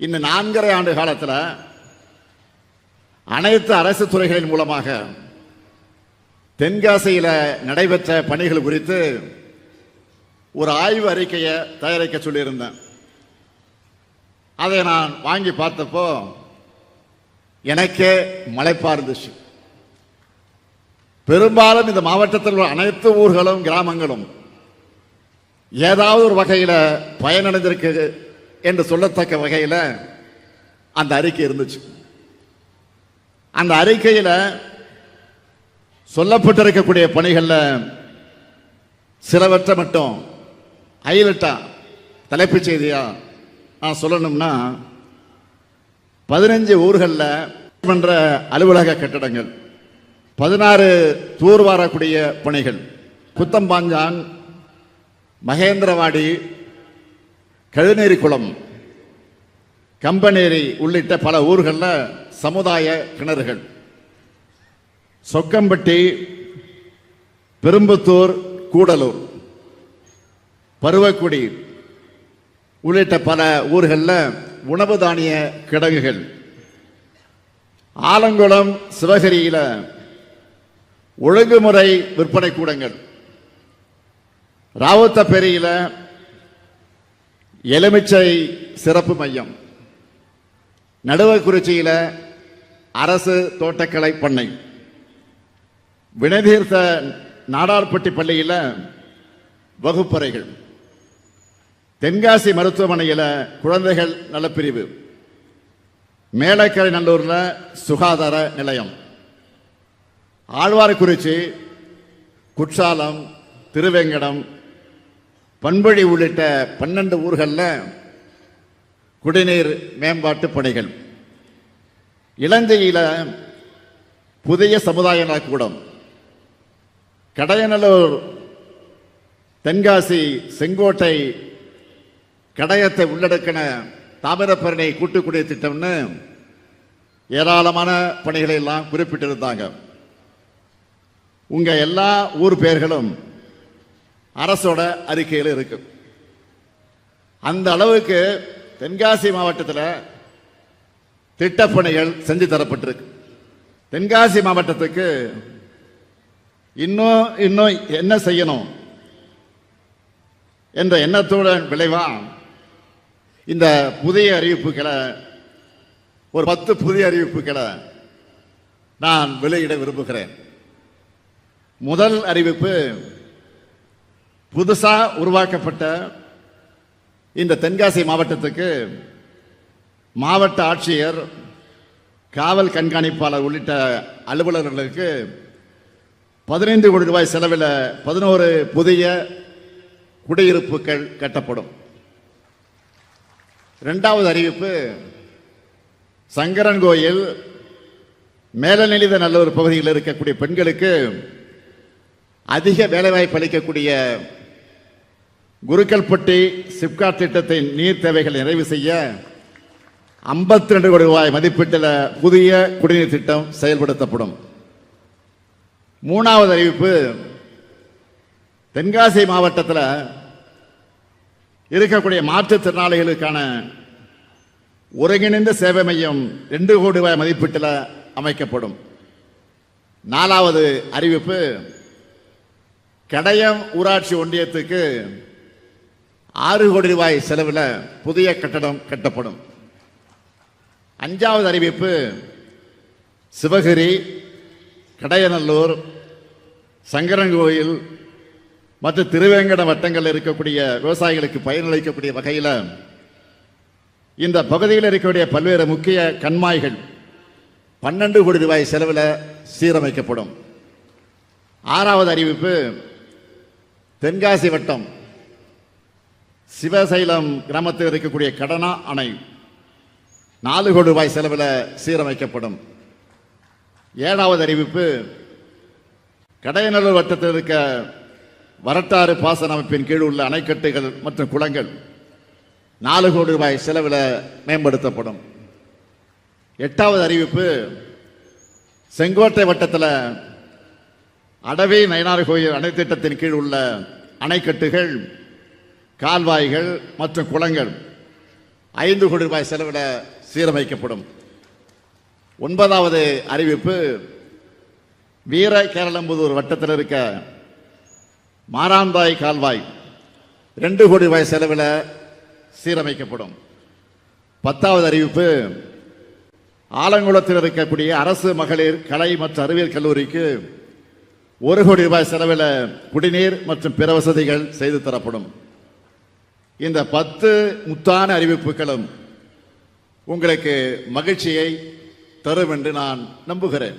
இந்த 4.5 ஆண்டு காலத்தில் அனைத்து அரசு துறைகளின் மூலமாக தென்காசியில் நடைபெற்ற பணிகள் குறித்து ஒரு ஆய்வு அறிக்கையை தயாரிக்க சொல்லியிருந்தேன். அதை நான் வாங்கி பார்த்தப்போ எனக்கே மலைப்பா இருந்துச்சு. பெரும்பாலும் இந்த மாவட்டத்தில் உள்ள அனைத்து ஊர்களும் கிராமங்களும் ஏதாவது ஒரு வகையில் பயனடைந்திருக்கு என்று சொல்லத்தக்க வகையில் அந்த அறிக்கை இருந்துச்சு. அந்த அறிக்கையில் சொல்லப்பட்டிருக்கக்கூடிய பணிகளில் சிலவற்றை மட்டும் ஹைலைட்டா தலைப்புச் செய்தியா நான் சொல்லணும்னா, 15 ஊர்களில் மன்ற அலுவலக கட்டடங்கள், 16 தூர்வாரக்கூடிய பணிகள், குத்தம்பாஞ்சான், மகேந்திரவாடி, கழுநேரிக்குளம், கம்பனேரி உள்ளிட்ட பல ஊர்களில் சமுதாய கிணறுகள், சொக்கம்பட்டி, பெரும்புத்தூர், கூடலூர், பருவக்குடி உள்ளிட்ட பல ஊர்களில் உணவு தானிய கிடங்குகள், ஆலங்குளம், சிவகிரியில் ஒழுங்குமுறை விற்பனை கூடங்கள், ராவுத்தப்பேரியில் எலுமிச்சை சிறப்பு மையம், நடுவக்குறிச்சியில் அரசு தோட்டக்கலை பண்ணை, வினைதீர்த்த நாடார்பட்டி பள்ளியில் வகுப்பறைகள், தென்காசி மருத்துவமனையில் குழந்தைகள் நலப்பிரிவு, மேலக்கரை நல்லூரில் சுகாதார நிலையம், ஆழ்வார்குறிச்சி, குற்றாலம், திருவேங்கடம், பண்பழி உள்ளிட்ட 12 ஊர்களில் குடிநீர் மேம்பாட்டு பணிகள், இளஞ்சையில் புதிய சமுதாய நலக்கூடம், கடையநல்லூர், தென்காசி, செங்கோட்டை, கடையத்தை உள்ளடக்கின தாமிரபரணி கூட்டுக்குடிய திட்டம்னு ஏராளமான பணிகளை எல்லாம் குறிப்பிட்டிருந்தாங்க. உங்க எல்லா ஊர் பெயர்களும் அரசோட அறிக்கையில் இருக்கு. அந்த அளவுக்கு தென்காசி மாவட்டத்தில் திட்டப்பணிகள் செஞ்சு தரப்பட்டிருக்கு. தென்காசி மாவட்டத்துக்கு இன்னும் என்ன செய்யணும் என்ற எண்ணத்தோட விளைவா இந்த புதிய அறிவிப்புகளை, ஒரு 10 புதிய அறிவிப்புகளை நான் வெளியிட விரும்புகிறேன். முதல் அறிவிப்பு, புதுசா உருவாக்கப்பட்ட இந்த தென்காசி மாவட்டத்துக்கு மாவட்ட ஆட்சியர், காவல் கண்காணிப்பாளர் உள்ளிட்ட அலுவலர்களுக்கு 15 கோடி ரூபாய் செலவில் 11 புதிய குடியிருப்புகள் கட்டப்படும். இரண்டாவது அறிவிப்பு, சங்கரன்கோயில், மேலநிலைத நல்லூர் பகுதியில் இருக்கக்கூடிய பெண்களுக்கு அதிக வேலைவாய்ப்பு அளிக்கக்கூடிய குருக்கல்பட்டி சிப்காட் திட்டத்தின் நீர் தேவைகளை நிறைவு செய்ய 52 கோடி ரூபாய் மதிப்பீட்டில் புதிய குடிநீர் திட்டம் செயல்படுத்தப்படும். மூணாவது அறிவிப்பு, தென்காசி மாவட்டத்தில் இருக்கக்கூடிய மாற்றுத்திறனாளிகளுக்கான ஒருங்கிணைந்த சேவை மையம் 2 கோடி ரூபாய் மதிப்பீட்டில் அமைக்கப்படும். நாலாவது அறிவிப்பு, கடையம் ஊராட்சி ஒன்றியத்துக்கு 6 கோடி ரூபாய் செலவில் புதிய கட்டடம் கட்டப்படும். அஞ்சாவது அறிவிப்பு, சிவகிரி, கடையநல்லூர், சங்கரன்கோயில் மற்றும் திருவேங்கடம் வட்டங்களில் இருக்கக்கூடிய விவசாயிகளுக்கு பயனளிக்கக்கூடிய வகையில் இந்த பகுதியில் இருக்கக்கூடிய பல்வேறு முக்கிய கண்மாய்கள் 12 கோடி ரூபாய் செலவில் சீரமைக்கப்படும். ஆறாவது அறிவிப்பு, தென்காசி வட்டம் சிவசைலம் கிராமத்தில் இருக்கக்கூடிய கடனா அணை 4 கோடி ரூபாய் செலவில் சீரமைக்கப்படும். ஏழாவது அறிவிப்பு, கடையநல்லூர் வட்டத்தில் இருக்க வரட்டாறு பாசன அமைப்பின் கீழ் உள்ள அணைக்கட்டுகள் மற்றும் குளங்கள் 4 கோடி ரூபாய் செலவில் மேம்படுத்தப்படும். எட்டாவது அறிவிப்பு, செங்கோட்டை வட்டத்தில் அடவி நயினார் கோயில் அணை திட்டத்தின் கீழ் உள்ள அணைக்கட்டுகள், கால்வாய்கள் மற்றும் குளங்கள் 5 கோடி ரூபாய் செலவில் சீரமைக்கப்படும். 9வது அறிவிப்பு, வீர கேரளம்புதூர் வட்டத்தில் இருக்க மாராந்தாய் கால்வாய் 2 கோடி ரூபாய் செலவில் சீரமைக்கப்படும். 10வது அறிவிப்பு, ஆலங்குளத்தில் இருக்கக்கூடிய அரசு மகளிர் கலை மற்றும் அறிவியல் கல்லூரிக்கு 1 கோடி ரூபாய் செலவில் குடிநீர் மற்றும் பிற வசதிகள் செய்து தரப்படும். இந்த 10 முத்தான அறிவிப்புகளும் உங்களுக்கு மகிழ்ச்சியை தரும் என்று நான் நம்புகிறேன்.